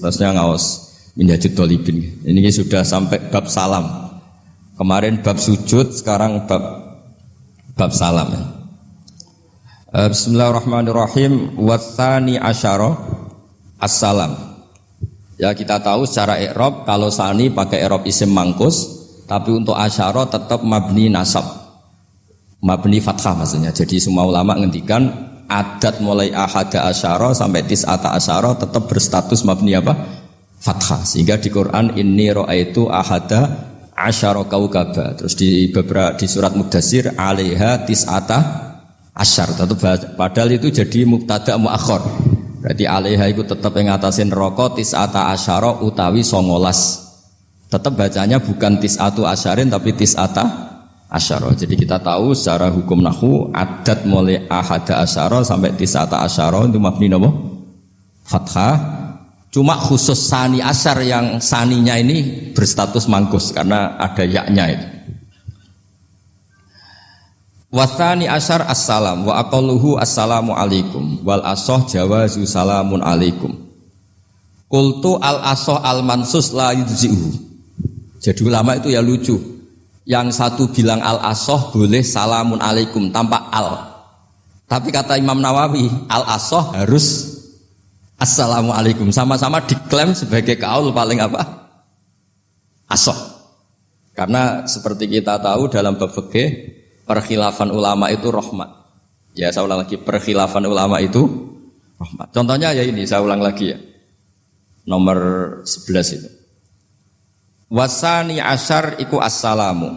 Terusnya ngaos Minhajul Thalibin. Ini sudah sampai bab salam. Kemarin bab sujud, sekarang bab salam. Bismillahirrahmanirrahim. Watsani asyara assalam. Ya kita tahu secara i'rab kalau sani pakai i'rab isim mangkus, tapi untuk asyara tetap mabni nasab. Mabni fathah maksudnya. Jadi semua ulama ngendikan adat mulai ahada asyara sampai tis'ata asyara tetap berstatus mabni apa? Fathah. Sehingga di Quran inni ra'aitu ahada asyara kaukaba. Terus di surat Mudassir alaiha tis'ata asyar. Padahal itu jadi mubtada muakhir. Berarti alaiha itu tetap yang ngatasin neraka tis'ata asyara utawi 19. Tetap bacanya bukan tis'atu asyarin tapi tis'ata asyara. Jadi kita tahu secara hukum nahwu adat mulai ahada asyara sampai tis'ata asyara itu mabni napa? Fathah. Cuma khusus sani asyar yang saninya ini berstatus mangkus karena ada yaknya itu. Watsani asyar assalam wa aqalluhu assalamu alaikum wal asoh jawazu salamun alaikum. Qultu al asoh al mansus la yujzi'u. Jadi ulama itu ya lucu. Yang satu bilang al asoh boleh salamun alaikum tanpa al. Tapi kata Imam Nawawi al asoh harus assalamualaikum, sama-sama diklaim sebagai kaul paling apa? Asoh. Karena seperti kita tahu dalam bab fikih perkhilafan ulama itu rahmat. Ya saya ulang lagi, perkhilafan ulama itu rahmat. Contohnya ya ini, saya ulang lagi ya. Nomor 11 itu. Wasani asyar iku assalamu.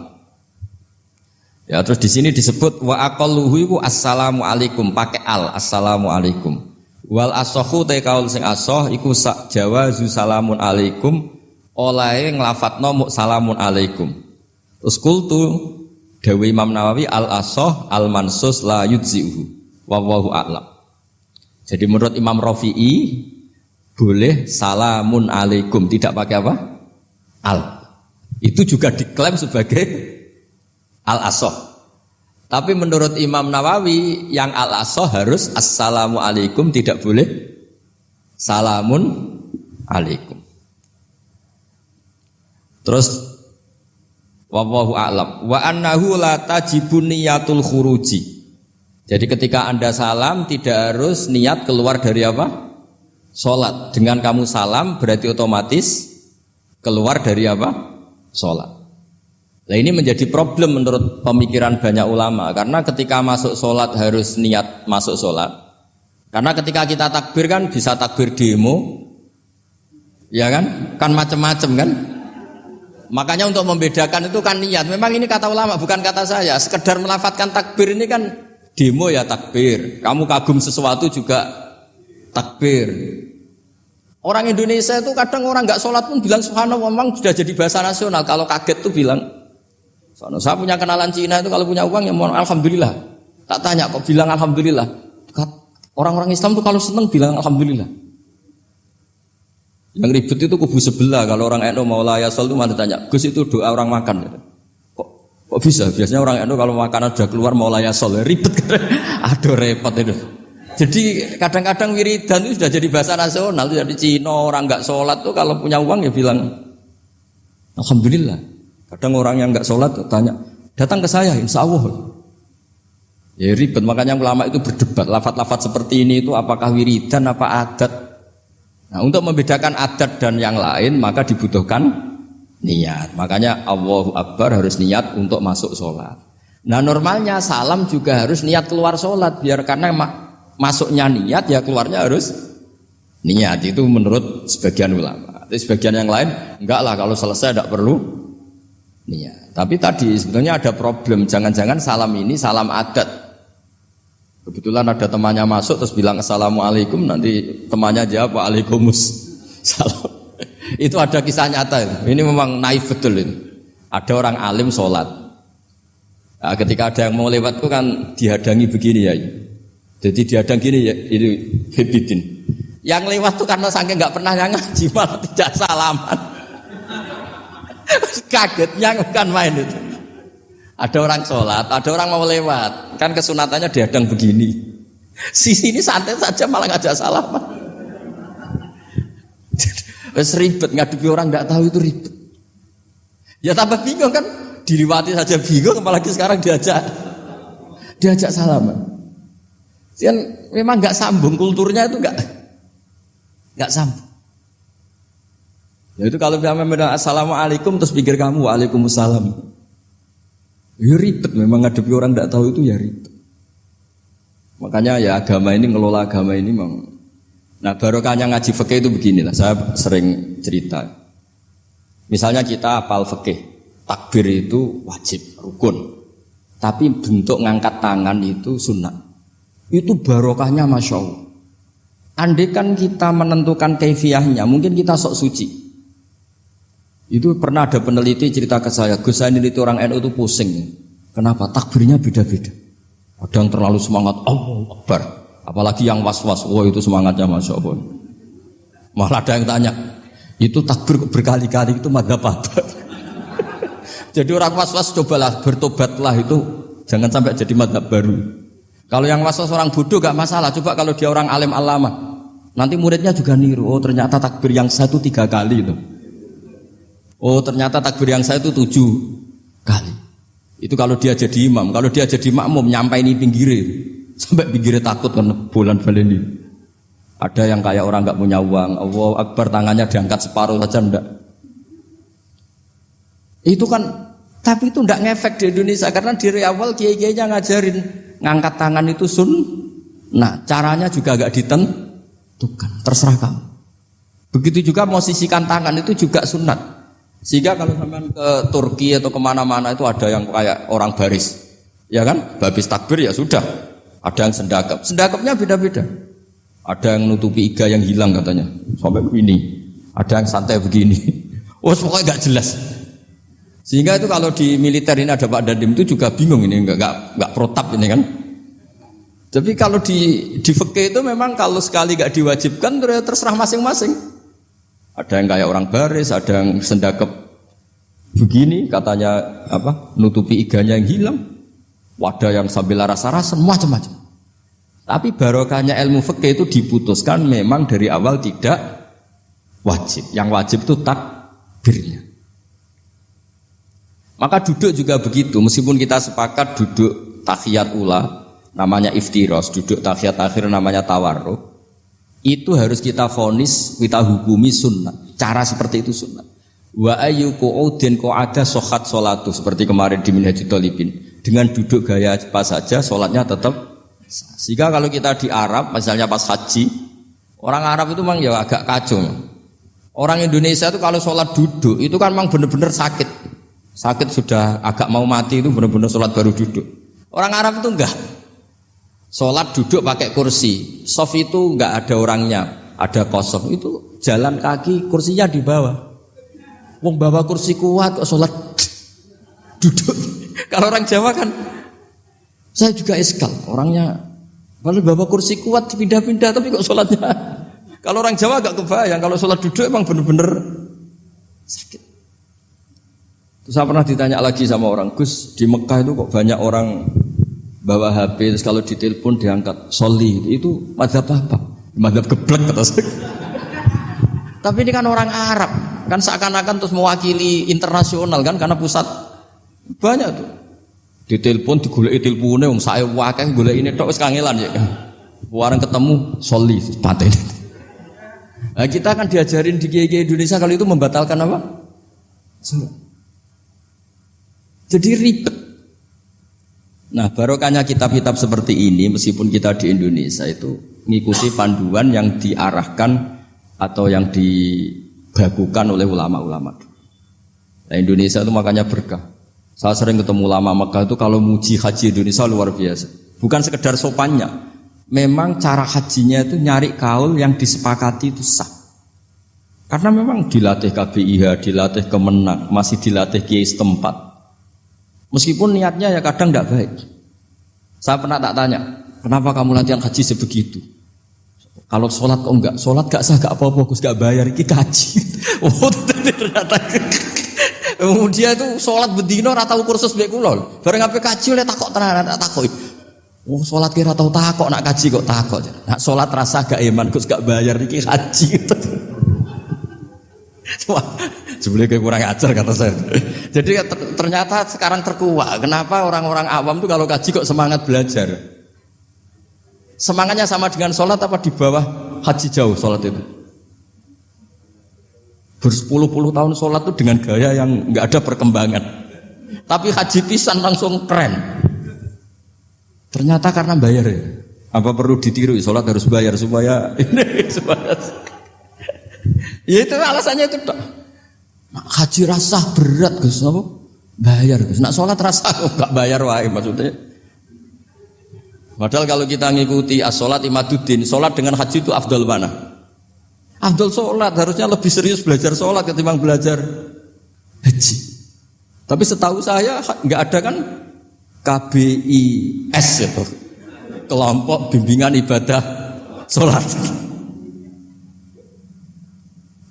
Ya terus di sini disebut wa aqalluhu iku assalamu alaikum pakai al assalamu alaikum. Wal asohu te kaul sing asoh iku sak jawazu salamun alaikum olahe nglafatno mu salamun alaikum. Terus kultu dawe Imam Nawawi al asoh al mansus la yujzi'uhu wallahu a'lam. Jadi menurut Imam Rafi'i boleh salamun alaikum tidak pakai apa? Al. Itu juga diklaim sebagai al asoh. Tapi menurut Imam Nawawi yang al-asoh harus assalamu alaikum, tidak boleh salamun alaikum. Terus wallahu a'lam wa annahu la tajibun niyatul khuruji. Jadi ketika Anda salam tidak harus niat keluar dari apa? Salat. Dengan kamu salam berarti otomatis keluar dari apa? Salat. Nah ini menjadi problem menurut pemikiran banyak ulama karena ketika masuk sholat harus niat masuk sholat. Karena ketika kita takbir kan bisa takbir demo, ya kan macam-macam kan. Makanya untuk membedakan itu kan niat. Memang ini kata ulama bukan kata saya. Sekedar melafadzkan takbir ini kan demo ya takbir. Kamu kagum sesuatu juga takbir. Orang Indonesia itu kadang orang nggak sholat pun bilang subhanallah, memang sudah jadi bahasa nasional. Kalau kaget tuh bilang. Saya punya kenalan Cina itu kalau punya uang ya mohon alhamdulillah. Tak tanya kok bilang alhamdulillah. Orang-orang Islam tuh kalau seneng bilang alhamdulillah. Yang ribet itu kubu sebelah. Kalau orang NU mau layasol itu mana tanya, Gus itu doa orang makan. Kok bisa? Biasanya orang NU kalau makanan sudah keluar mau layasol ribet. Aduh repot itu. Jadi kadang-kadang wiridan itu sudah jadi bahasa nasional. Jadi Cina orang nggak sholat tuh kalau punya uang ya bilang alhamdulillah. Kadang orang yang enggak sholat tanya, datang ke saya, insya Allah. Ya ribet, makanya ulama itu berdebat. Lafaz-lafaz seperti ini itu apakah wiridan, apa adat. Nah untuk membedakan adat dan yang lain maka dibutuhkan niat. Makanya Allahu Akbar harus niat untuk masuk sholat. Nah normalnya salam juga harus niat keluar sholat. Biar karena masuknya niat ya keluarnya harus niat. Itu menurut sebagian ulama. Tapi sebagian yang lain, enggak lah kalau selesai tidak perlu niat. Tapi tadi sebetulnya ada problem. Jangan-jangan salam ini salam adat. Kebetulan ada temannya masuk terus bilang assalamualaikum, nanti temannya jawab waalaikumsalam. Itu ada kisah nyata itu. Ini memang naif betul itu. Ada orang alim sholat. Nah, ketika ada yang mau lewat itu kan dihadangi begini ya. Jadi dihadang gini ya, itu hebidin. Yang lewat tuh karena saking nggak pernah ngaji malah tidak salaman. Kagetnya bukan main itu. Ada orang sholat, ada orang mau lewat, kan kesunatannya dihadang begini. Sisi ini santai saja malah ngajak salaman. Wes ribet ngadepi orang nggak tahu itu ribet. Ya tambah bingung kan, diliwati saja bingung, apalagi sekarang diajak salaman. Kan memang nggak sambung kulturnya itu nggak sambung. Ya itu kalau dia bilang assalamualaikum terus pikir kamu waalaikumsalam. Ya ribet memang ngadepi orang nggak tahu itu ya ribet. Makanya ya agama ini ngelola agama ini memang. Nah barokahnya ngaji fikih itu beginilah, saya sering cerita. Misalnya kita hafal fikih, takbir itu wajib, rukun. Tapi bentuk ngangkat tangan itu sunnah. Itu barokahnya Masya Allah. Andai kan kita menentukan kaifiyahnya, mungkin kita sok suci. Itu pernah ada peneliti cerita ke saya, Gus saya itu orang NU itu pusing. Kenapa? Takbirnya beda-beda. Ada yang terlalu semangat, Allahu Akbar. Apalagi yang was-was, wah itu semangatnya Masya Allah. Malah ada yang tanya, itu takbir berkali-kali itu madzhab apa? Jadi orang was-was cobalah bertobatlah itu, jangan sampai jadi madzhab baru. Kalau yang was-was orang bodoh gak masalah, coba kalau dia orang alim alama, nanti muridnya juga niru. Oh ternyata takbir yang saya itu 3 kali itu. Oh ternyata takbir yang saya itu 7 kali. Itu kalau dia jadi imam, kalau dia jadi makmum nyampai ini pinggirnya. Sampai pinggirnya takut karena bulan baleni. Ada yang kayak orang nggak punya uang, Allahu Akbar tangannya diangkat separuh saja enggak. Itu kan, tapi itu enggak ngefek di Indonesia karena dari awal kiai-kiainya ngajarin ngangkat tangan itu nah caranya juga agak ditentukan, terserah kamu. Begitu juga posisikan tangan itu juga sunat. Sehingga kalau sampai ke Turki atau kemana-mana itu ada yang kayak orang baris, ya kan? Habis takbir ya sudah. Ada yang sendakapnya beda-beda. Ada yang nutupi iga yang hilang katanya, sampai begini. Ada yang santai begini. Oh pokoknya nggak jelas. Sehingga itu kalau di militer ini ada Pak Dandim itu juga bingung ini nggak protap ini kan. Tapi kalau di fikih itu memang kalau sekali nggak diwajibkan terserah masing-masing. Ada yang kayak orang baris, ada yang sendakap begini katanya apa nutupi iganya yang hilang. Wadah yang sambil rasa-rasa macam-macam. Tapi barokahnya ilmu fikih itu diputuskan memang dari awal tidak wajib. Yang wajib itu takbirnya. Maka duduk juga begitu. Meskipun kita sepakat duduk tahiyat ula namanya iftiros, duduk tahiyat akhir namanya tawarruk. Itu harus kita vonis, kita hukumi sunnah. Cara seperti itu sunnah. Wa ayyu qu'udin qa'ada sahhat sholatu seperti kemarin di Minhajul Thalibin. Dengan duduk gaya apa saja sholatnya tetap. Sehingga kalau kita di Arab misalnya pas haji, orang Arab itu memang ya agak kacau. Orang Indonesia itu kalau sholat duduk itu kan memang benar-benar sakit. Sakit sudah agak mau mati itu benar-benar sholat baru duduk. Orang Arab itu enggak. Sholat duduk pakai kursi. Sof itu enggak ada orangnya, ada kosong. Itu jalan kaki kursinya di bawah. Wong bawa kursi kuat kok sholat duduk. Kalau orang Jawa kan, saya juga iskal. Orangnya, kalau bawa kursi kuat pindah-pindah, tapi kok sholatnya. Kalau orang Jawa agak kebayang, kalau sholat duduk emang bener-bener sakit. Terus saya pernah ditanya lagi sama orang, Gus di Mekah itu kok banyak orang bawa HP, terus kalau ditelepon diangkat, soli, itu madzhab apa? Madzhab geblek kata saya. Tapi ini kan orang Arab, kan seakan-akan terus mewakili internasional kan, karena pusat banyak tuh. Ditelepon digoleki telepone wong sae wakeh golekine tok wis kangelan ya. Warang ketemu soli paten. Nah, kita kan diajarin di kiai-kiai Indonesia kalau itu membatalkan apa? Jadi ribet. Nah, barokahnya kitab-kitab seperti ini meskipun kita di Indonesia itu mengikuti panduan yang diarahkan atau yang dibakukan oleh ulama-ulama. Nah, Indonesia itu makanya berkah. Saya sering ketemu ulama Mekah itu kalau muji haji Indonesia luar biasa. Bukan sekedar sopannya. Memang cara hajinya itu nyari kaul yang disepakati itu sah. Karena memang dilatih KBIH, dilatih Kemenang, masih dilatih kiai setempat. Meskipun niatnya ya kadang tidak baik. Saya pernah tak tanya, kenapa kamu latihan haji sebegitu? Kalau sholat kok enggak? Sholat gak sah, gak apa-apa, Gus gak bayar, ini kaji. Oh ternyata dia itu sholat bedino ratau kursus baik kulol. Bareng apa kaji oleh takok tenan tak takoi. Oh sholat kira tahu takok nak kaji kok takok. Nak sholat rasa gak iman Gus gak bayar iki kaji. Jebule kurang ajar kata saya. Jadi ternyata sekarang terkuak. Kenapa orang-orang awam tuh kalau kaji kok semangat belajar? Semangatnya sama dengan sholat apa di bawah haji jauh sholat itu? Berpuluh-puluh tahun sholat itu dengan gaya yang nggak ada perkembangan. Tapi haji pisan langsung keren. Ternyata karena bayar ya. Apa perlu ditiru? Sholat harus bayar supaya ini supaya. Ya itu alasannya itu. Haji rasa berat Gus, apa? Bayar Gus. Nak sholat rasa nggak bayar wae maksudnya. Padahal kalau kita ngikuti as-sholat imaduddin, sholat dengan haji itu afdal mana? Afdal sholat, harusnya lebih serius belajar sholat ketimbang belajar haji. Tapi setahu saya nggak ada kan KBIS itu, kelompok bimbingan ibadah sholat.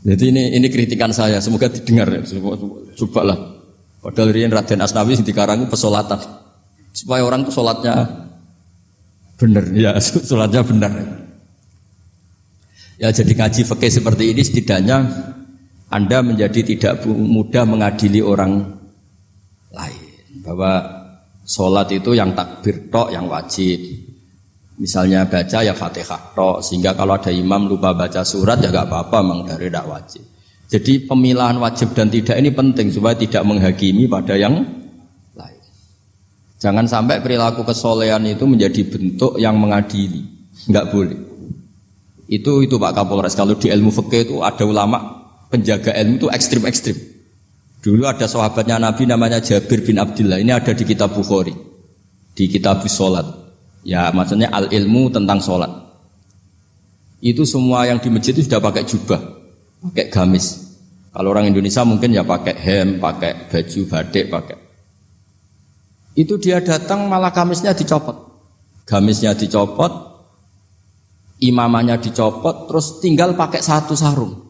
Jadi ini kritikan saya, semoga didengar ya. Cobalah. Padahal Raden Asnawi dikarang pesolatan supaya orang itu sholatnya benar, ya sholatnya benar. Ya jadi ngaji fikih seperti ini setidaknya Anda menjadi tidak mudah mengadili orang lain. Bahwa sholat itu yang takbir tok yang wajib. Misalnya baca ya Fatihah tok, sehingga kalau ada imam lupa baca surat ya gak apa-apa, memang dari tidak wajib. Jadi pemilahan wajib dan tidak ini penting supaya tidak menghakimi pada yang lain. Jangan sampai perilaku kesolehan itu menjadi bentuk yang mengadili, nggak boleh. Itu Pak Kapolres. Kalau di ilmu fikih itu ada ulama penjaga ilmu itu ekstrim-ekstrim. Dulu ada sahabatnya Nabi namanya Jabir bin Abdullah. Ini ada di kitab Bukhari, di kitab sholat. Ya maksudnya al ilmu tentang sholat. Itu semua yang di masjid itu sudah pakai jubah, pakai gamis. Kalau orang Indonesia mungkin ya pakai hem, pakai baju batik, pakai. Itu dia datang malah gamisnya dicopot. Gamisnya dicopot, imamannya dicopot, terus tinggal pakai satu sarung.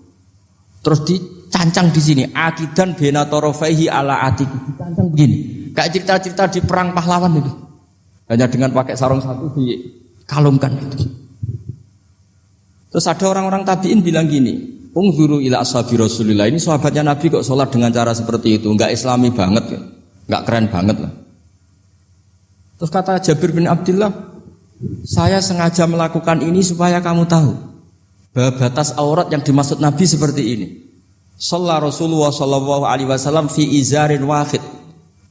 Terus dicancang di sini, akidan bena torofaihi ala atik. Dicancang begini. Kayak cerita-cerita di perang pahlawan itu. Hanya dengan pakai sarung satu dikalungkan gitu. Terus ada orang-orang tabiin bilang gini, Ungzuru ila ashabi Rasulillah, ini sahabatnya Nabi kok sholat dengan cara seperti itu, enggak islami banget ya, enggak keren banget lah. Terus kata Jabir bin Abdullah, saya sengaja melakukan ini supaya kamu tahu bahwa batas aurat yang dimaksud Nabi seperti ini. Shalla Rasulullah sallallahu alaihi wasallam fi izarin wahid,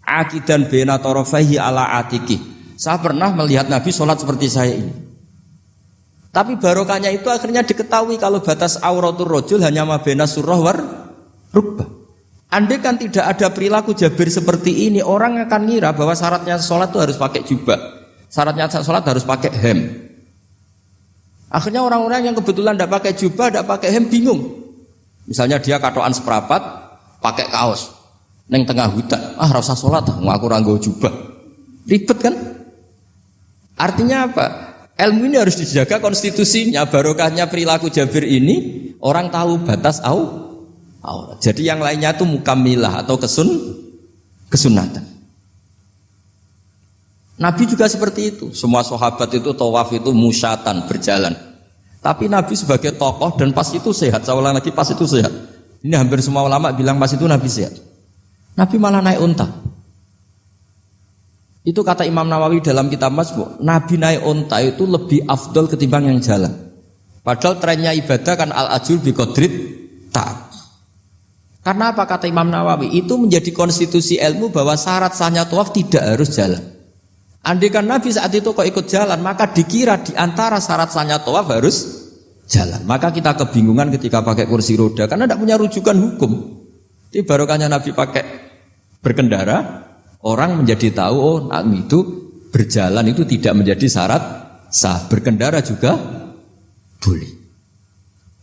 akidan baina tarafaihi ala atiki. Saya pernah melihat Nabi sholat seperti saya ini. Tapi barokahnya itu akhirnya diketahui kalau batas auratul rajul hanya mabena surah war rukbah. Andai kan tidak ada perilaku Jabir seperti ini, orang akan ngira bahwa syaratnya sholat itu harus pakai jubah, syaratnya sholat harus pakai hem. Akhirnya orang-orang yang kebetulan tidak pakai jubah, tidak pakai hem bingung. Misalnya dia katoan seperapat, pakai kaos, neng tengah hutan, rasa sholat, ngaku ranggo jubah, ribet kan? Artinya apa? Ilmu ini harus dijaga konstitusinya, barokahnya perilaku Jabir ini orang tahu batas aurat. Jadi yang lainnya itu mukamilah atau kesunatan. Nabi juga seperti itu. Semua sahabat itu tawaf itu musyatan, berjalan. Tapi Nabi sebagai tokoh dan pas itu sehat. Saya ulang lagi, pas itu sehat. Ini hampir semua ulama bilang pas itu Nabi sehat. Nabi malah naik unta. Itu kata Imam Nawawi dalam kitab Masbu', Nabi naik unta itu lebih afdol ketimbang yang jalan. Padahal trennya ibadah kan al-ajul biqadrit ta'ab. Karena apa kata Imam Nawawi? Itu menjadi konstitusi ilmu bahwa syarat sahnya tawaf tidak harus jalan. Andai kan Nabi saat itu kok ikut jalan, maka dikira di antara syarat sahnya tawaf harus jalan. Maka kita kebingungan ketika pakai kursi roda karena tidak punya rujukan hukum. Jadi barokahnya Nabi pakai berkendara, orang menjadi tahu oh itu berjalan itu tidak menjadi syarat sah, berkendara juga boleh.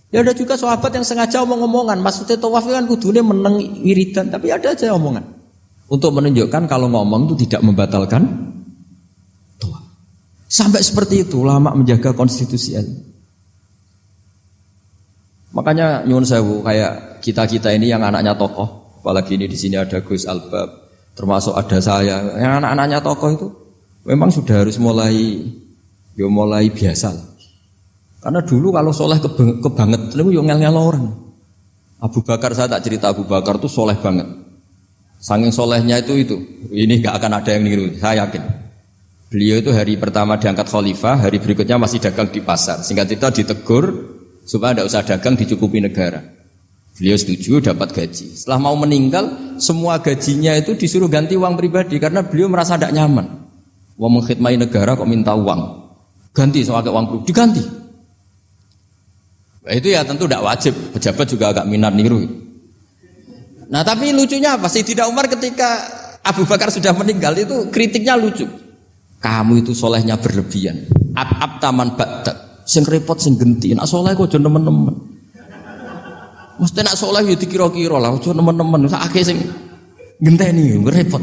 Ya ada juga sahabat yang sengaja omong-omongan, maksudnya tawaf kan kudune meneng wiridan, tapi ada aja omongan untuk menunjukkan kalau ngomong itu tidak membatalkan tawaf. Sampai seperti itu ulama menjaga konstitusi ilmu. Makanya nyuwun sewu kayak kita ini yang anaknya tokoh, apalagi ini di sini ada Gus Albab, termasuk ada saya, yang anak-anaknya tokoh itu memang sudah harus mulai biasa lah. Karena dulu kalau soleh kebanget, itu ngel-ngel orang. Abu Bakar, saya tak cerita, Abu Bakar tuh soleh banget. Saking solehnya itu, ini nggak akan ada yang niru, saya yakin. Beliau itu hari pertama diangkat khalifah, hari berikutnya masih dagang di pasar. Singkat cerita ditegur supaya tidak usah dagang, dicukupi negara. Beliau setuju, dapat gaji. Setelah mau meninggal, semua gajinya itu disuruh ganti uang pribadi karena beliau merasa tidak nyaman. Wong mengkhidmati negara kok minta uang, ganti soal uang pribadi, diganti. Nah, itu ya tentu tidak wajib, pejabat juga agak minat niru. Nah tapi lucunya apa? Sayyidina Umar ketika Abu Bakar sudah meninggal itu kritiknya lucu. Kamu itu solehnya berlebihan. At-ab taman ba'dak. Sing repot sing genti. Nak soleh kok aja nemen-nemen. Mesti nak soleh ya dikira-kira lah, aja nemen-nemen. Sakake sing genteni repot.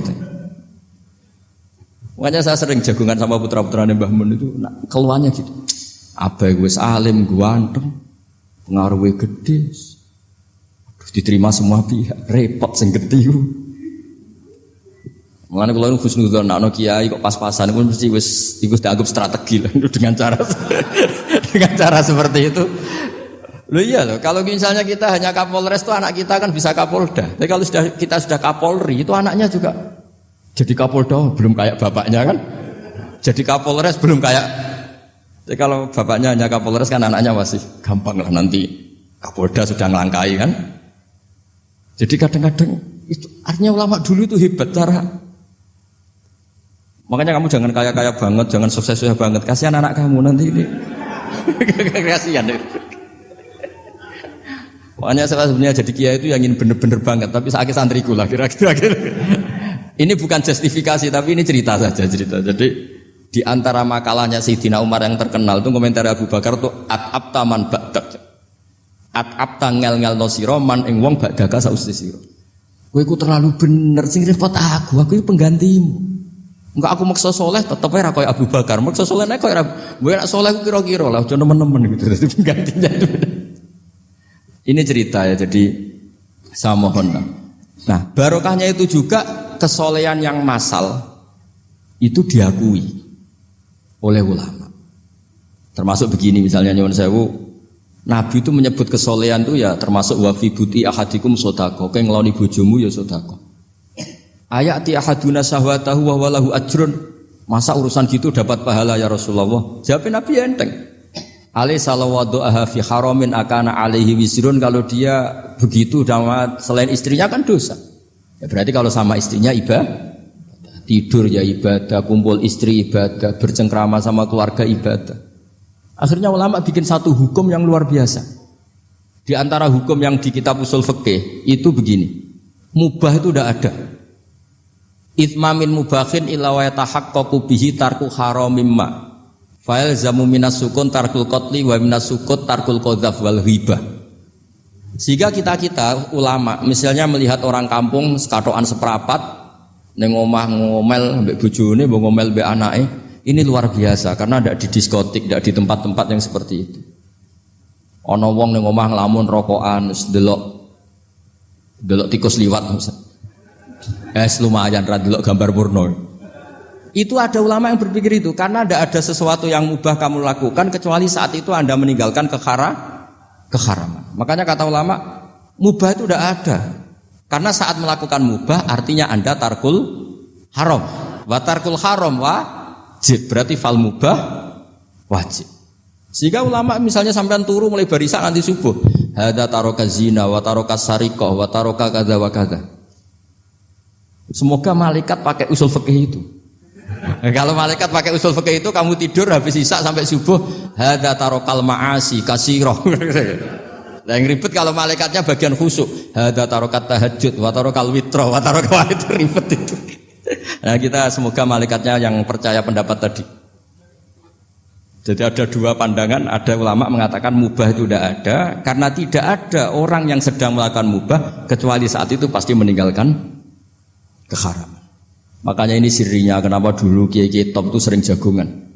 Makanya saya sering jagungan sama putra-putrane Mbah Mun itu keluarnya gitu. Abai wis alim, ganteng, pengaruhnya gede. Diterima semua pihak, repot sing gede iku. Mulane kula nu husnudzon ana kiai kok pas-pasan pun mesti wis iku dianggap strategi lah dengan cara seperti itu. Loh iya loh, kalau misalnya kita hanya Kapolres itu anak kita kan bisa Kapolda. Tapi kalau kita sudah Kapolri itu anaknya juga jadi Kapolda belum kayak bapaknya kan. Jadi Kapolres belum kayak. Jadi kalau bapaknya hanya Kapolres kan anaknya masih gampang lah nanti Kapolda sudah ngelangkai kan. Jadi kadang-kadang itu artinya ulama dulu itu hebat cara. Makanya kamu jangan kaya-kaya banget, jangan sukses-sukses banget. Kasihan anak kamu nanti ini. Kasihan. Makanya saya sebenarnya jadi kiai itu yang ingin bener-bener banget, tapi sakit santriku lah kira-kira. Ini bukan justifikasi, tapi ini cerita saja cerita. Jadi di antara makalahnya Sayyidina Umar yang terkenal itu komentar Abu Bakar itu at-ab taman ba'dak. At-ab tangel-ngel no siro man ing wong ba'daka sausti siro. Kowe iku terlalu bener sing repot aku iki penggantimu. Enggak aku maksa soleh tetep ora koyo Abu Bakar. Maksa soleh nek koyo kowe nek soleh ku kira-kira lah aja nemen-nemen gitu. Dadi penggantinya itu. Ini cerita ya, jadi saya mohon. Nah, barokahnya itu juga kesolehan yang massal itu diakui oleh ulama. Termasuk begini misalnya nyuwun sewu, Nabi itu menyebut kesolehan itu ya termasuk wa fi buti ahadikum sodako. Kowe ngeloni bojomu ya sodako. Ayati ahaduna syahwatahu wa walahu ajrun. Masa urusan gitu dapat pahala ya Rasulullah? Jawab Nabi enteng. Ali salawadu'aha fi haramin akana alaihi wisrun. Kalau dia begitu sama selain istrinya kan dosa. Ya berarti kalau sama istrinya ibadah. Tidur ya ibadah, kumpul istri ibadah, bercengkrama sama keluarga ibadah. Akhirnya ulama bikin satu hukum yang luar biasa. Di antara hukum yang di kitab usul fikih itu begini. Mubah itu udah ada. Itsmamin mubahin illa wa yatahaqqaqu bihi tarku haramim ma. Fa'il zamu minas sukun tarkul qatli wa minas sukut tarkul qadzaf wal ghibah. Sehingga kita ulama misalnya melihat orang kampung sekatokan seprapat ning omah ngomel mbek bojone, mbok ngomel mbek anake. Ini luar biasa karena tidak di diskotik, tidak di tempat-tempat yang seperti itu. Ana wong ning omah nglamun rokokan, delok tikus liwat. Lumayan ra delok gambar porno. Itu ada ulama yang berpikir itu karena tidak ada sesuatu yang mubah kamu lakukan kecuali saat itu Anda meninggalkan keharaman. Makanya kata ulama, mubah itu tidak ada. Karena saat melakukan mubah artinya Anda tarkul haram. Wa tarkul haram wajib, berarti fal mubah wajib. Sehingga ulama misalnya sampean turu mulai barisan nanti subuh, hadza taraka zina wa taraka sariqah wa taraka kadza wa kadza. Semoga malaikat pakai usul fikih itu. Kalau malaikat pakai usul fikih itu kamu tidur habis isya sampai subuh, hadza tarakal ma'asi kasirah. Yang ribet kalau malaikatnya bagian khusyuk, hadza tarakat tahajud wa tarakal witra wa tarakal itu ribet itu. Nah kita semoga malaikatnya yang percaya pendapat tadi. Jadi ada dua pandangan, ada ulama mengatakan mubah itu tidak ada karena tidak ada orang yang sedang melakukan mubah kecuali saat itu pasti meninggalkan keharaman. Makanya ini sirinya kenapa dulu kiai-kiai top itu sering jagungan.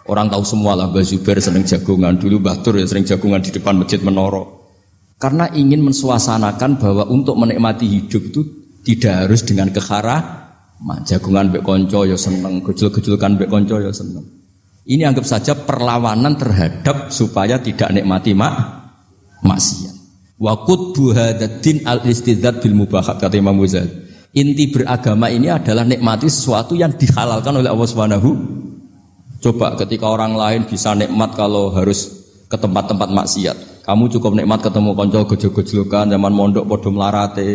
Orang tahu semua lah, Mbah Zubair sering jagungan, dulu Mbah Tur ya sering jagungan di depan Masjid Menoro. Karena ingin mensuasanakan bahwa untuk menikmati hidup itu tidak harus dengan keharaman. Jagungan mbek konco ya seneng, gejul-gejulkan mbek konco ya seneng. Ini anggap saja perlawanan terhadap supaya tidak nikmati maksiat. Wa qutbu hadzal al-istidzad bil mubahat kata Imam Ghazali. Inti beragama ini adalah nikmati sesuatu yang dihalalkan oleh Allah Subhanahu. Coba ketika orang lain bisa nikmat kalau harus ke tempat-tempat maksiat. Kamu cukup nikmat ketemu kanca gojol-gojlokan zaman mondok padha mlarate.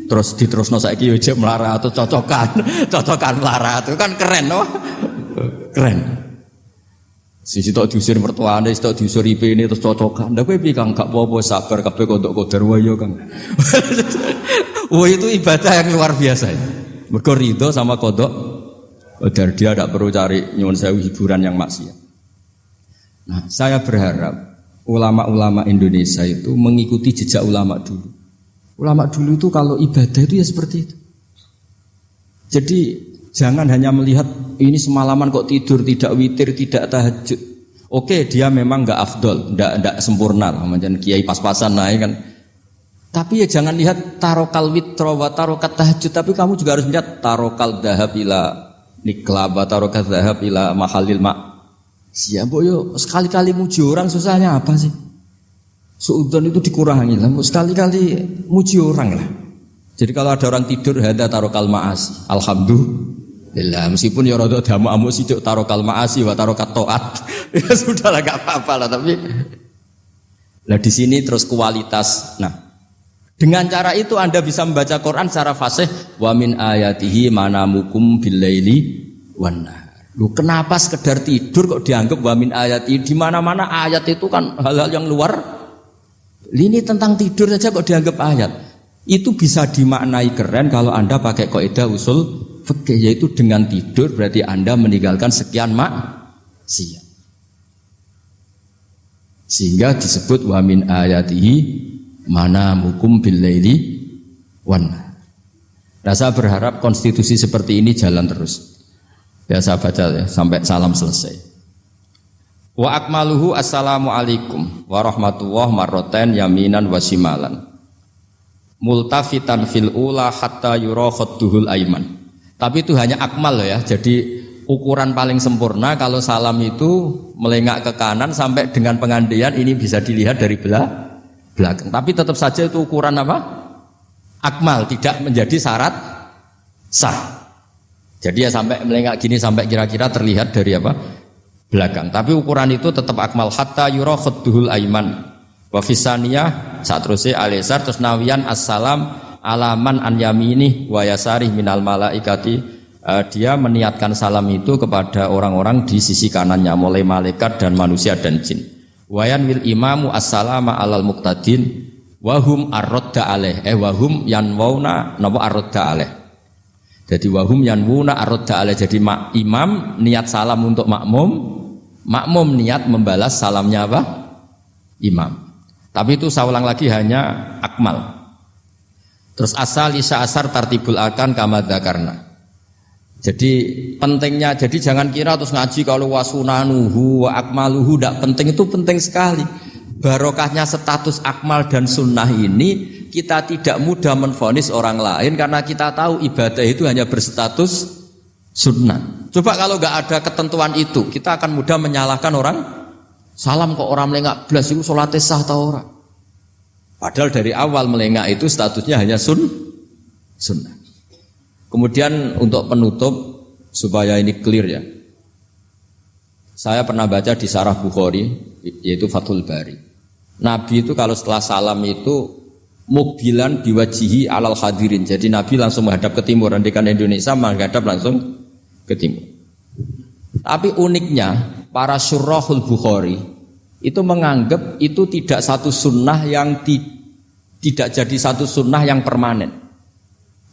Terus diterusno saiki yo jek melarat atau cocokan melarat itu kan keren loh. Keren. Sisi tok diusir mertuane, sisi tok diusir ipene terus cocokan. Lah kowe piye Kang gak apa-apa sabar kabeh kodok kodar wae yo Kang. Wah itu ibadah yang luar biasa. Mergo ridho sama kodok kodar dia tidak perlu cari nyuwun sewu hiburan yang maksiat. Nah, saya berharap ulama-ulama Indonesia itu mengikuti jejak ulama dulu. Ulama dulu itu kalau ibadah itu ya seperti itu. Jadi jangan hanya melihat ini semalaman kok tidur, tidak witir, tidak tahajud. Oke, dia memang enggak afdol, enggak sempurna, macam kiai pas-pasan naik kan. Tapi ya jangan lihat tarokal witro wa tarokat tahajud, tapi kamu juga harus lihat tarokal dhahab ila nikla wa tarokat dhahab ila mahalil mak. Siap boyo sekali-kali muji orang susahnya apa sih? Suudzon itu dikurangi lah, sekali-kali muji orang lah. Jadi kalau ada orang tidur hadza tarokal ma'asi, alhamdulillah. Meskipun ya rada damu-amu sidik tarokal ma'asi wa tarokat taat. Ya sudahlah enggak apa-apa lah tapi. Lah di sini terus kualitas. Nah, dengan cara itu Anda bisa membaca Quran secara fasih wa min ayatihi manamukum billaili wan nahar. Lu kenapa sekedar tidur kok dianggap wa min ayatihi? Di mana-mana ayat itu kan hal-hal yang luar. Ini tentang tidur saja kok dianggap ayat. Itu bisa dimaknai keren kalau Anda pakai kaidah usul fikih, yaitu dengan tidur berarti Anda meninggalkan sekian maksiat. Sehingga disebut wa min ayatihi manamukum billaili wan nahar. Nah, saya berharap konstitusi seperti ini jalan terus. Ya saya baca ya sampai salam selesai. Wa akmaluhu assalamualaikum warahmatullahi marroten yaminan wasimalan multafitan fil ula hatta yura khadduhul aiman. Tapi itu hanya akmal loh ya. Jadi ukuran paling sempurna kalau salam itu melengak ke kanan sampai dengan pengandian ini bisa dilihat dari belakang. Tapi tetap saja itu ukuran apa? Akmal, tidak menjadi syarat sah. Jadi ya sampai melengak gini sampai kira-kira terlihat dari apa? Belakang. Tapi ukuran itu tetap akmal hatta yura khadduhul aiman. Wa fisaniyah satruse alisar terus nawian assalam alaman an yamini wa yasari minal malaikati. Dia meniatkan salam itu kepada orang-orang di sisi kanannya mulai malaikat dan manusia dan jin. Wayan wil imamu assalama alal muqtadin wahum arrodda alaih wahum yanwauna napa arrodda alaih. Jadi wahum yanwuna arrodda alaih. Jadi imam niat salam untuk makmum niat membalas salamnya apa? Imam. Tapi itu saya ulang lagi hanya akmal. Terus asal isya asar tartibul akan kama dzakarna. Jadi pentingnya, jadi jangan kira terus ngaji kalau wasunanuhu wa akmaluhu tidak penting, itu penting sekali. Barokahnya status akmal dan sunnah ini kita tidak mudah menvonis orang lain karena kita tahu ibadah itu hanya berstatus sunnah. Coba kalau nggak ada ketentuan itu, kita akan mudah menyalahkan orang. Salam kok orang melengak belas itu sholatnya sah atau orang? Padahal dari awal melengak itu statusnya hanya sunnah. Kemudian untuk penutup supaya ini clear ya. Saya pernah baca di Syarah Bukhari yaitu Fathul Bari. Nabi itu kalau setelah salam itu mukbilan biwajihi alal hadirin. Jadi Nabi langsung menghadap ke timur. Andikan Indonesia menghadap langsung ke timur. Tapi uniknya para syurahul Bukhari itu menganggap itu tidak satu sunnah yang tidak jadi satu sunnah yang permanen.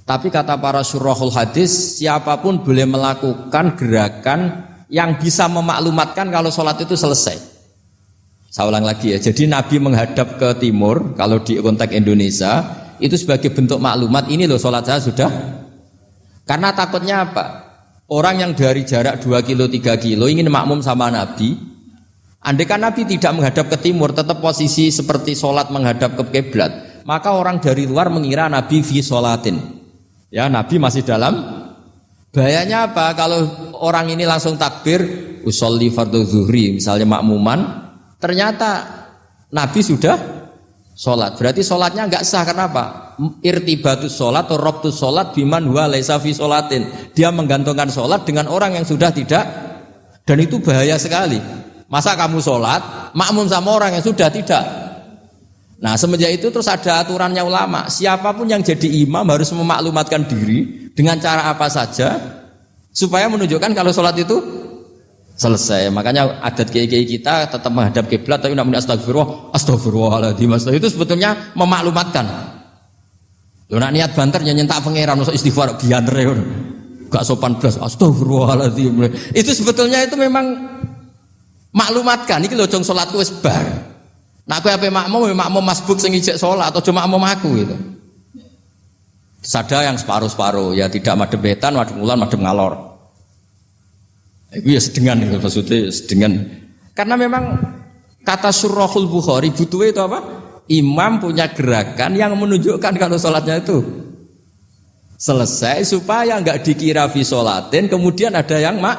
Tapi kata para syurahul hadis, siapapun boleh melakukan gerakan yang bisa memaklumatkan kalau sholat itu selesai. Saya ulang lagi ya, jadi Nabi menghadap ke timur, kalau di konteks Indonesia, itu sebagai bentuk maklumat, ini loh sholat saya sudah. Karena takutnya apa? Orang yang dari jarak 2 kilo, 3 kilo ingin makmum sama Nabi. Andai kan Nabi tidak menghadap ke timur, tetap posisi seperti sholat menghadap ke kiblat, maka orang dari luar mengira Nabi fi sholatin. Ya, Nabi masih dalam. Bahayanya apa? Kalau orang ini langsung takbir, usolli fardhu zuhri, misalnya makmuman, ternyata Nabi sudah sholat. Berarti sholatnya nggak sah. Kenapa? Irtibatus sholat atau robtus sholat biman huwa laisa fi sholatin. Dia menggantungkan sholat dengan orang yang sudah tidak, dan itu bahaya sekali. Masa kamu sholat makmum sama orang yang sudah tidak. Nah semenjak itu terus ada aturannya ulama, siapapun yang jadi imam harus memaklumatkan diri dengan cara apa saja supaya menunjukkan kalau sholat itu selesai. Makanya adat kiai-kiai kita tetap menghadap kiblat tapi namanya astagfirullahaladzim. Itu sebetulnya memaklumatkan. Lo nak niat banter nyentak pangeran masuk istighfar bianter gak sopan belas astagfirullahaladzim. Itu sebetulnya itu memang maklumatkan. Iki lho jong sholatku wis bar. Nah aku apa makmum masbuk sing ijek sholat atau cuma makmum aku gitu. Ada yang separuh-separuh ya tidak madhep wetan, madhep kulon, madhep ngalor. Itu ya sedengan itu maksudnya sedengan. Karena memang kata Surahul Bukhari butuh itu apa? Imam punya gerakan yang menunjukkan kalau sholatnya itu selesai supaya enggak dikira fi sholatin kemudian ada yang mak.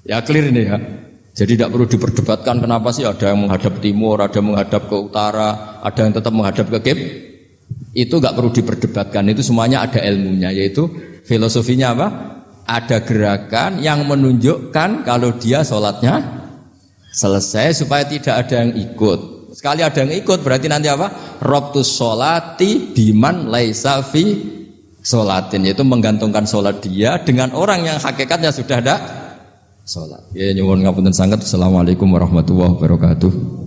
Ya clear ini ya. Jadi tidak perlu diperdebatkan kenapa sih ada yang menghadap timur, ada yang menghadap ke utara, ada yang tetap menghadap ke kiblat. Itu enggak perlu diperdebatkan. Itu semuanya ada ilmunya, yaitu filosofinya apa? Ada gerakan yang menunjukkan kalau dia sholatnya selesai supaya tidak ada yang ikut. Sekali ada yang ikut berarti nanti apa? Robtus sholati biman laisa fi sholatin, yaitu menggantungkan sholat dia dengan orang yang hakikatnya sudah ada sholat. Ya nyuwun ngapunten sanget. Assalamualaikum warahmatullahi wabarakatuh.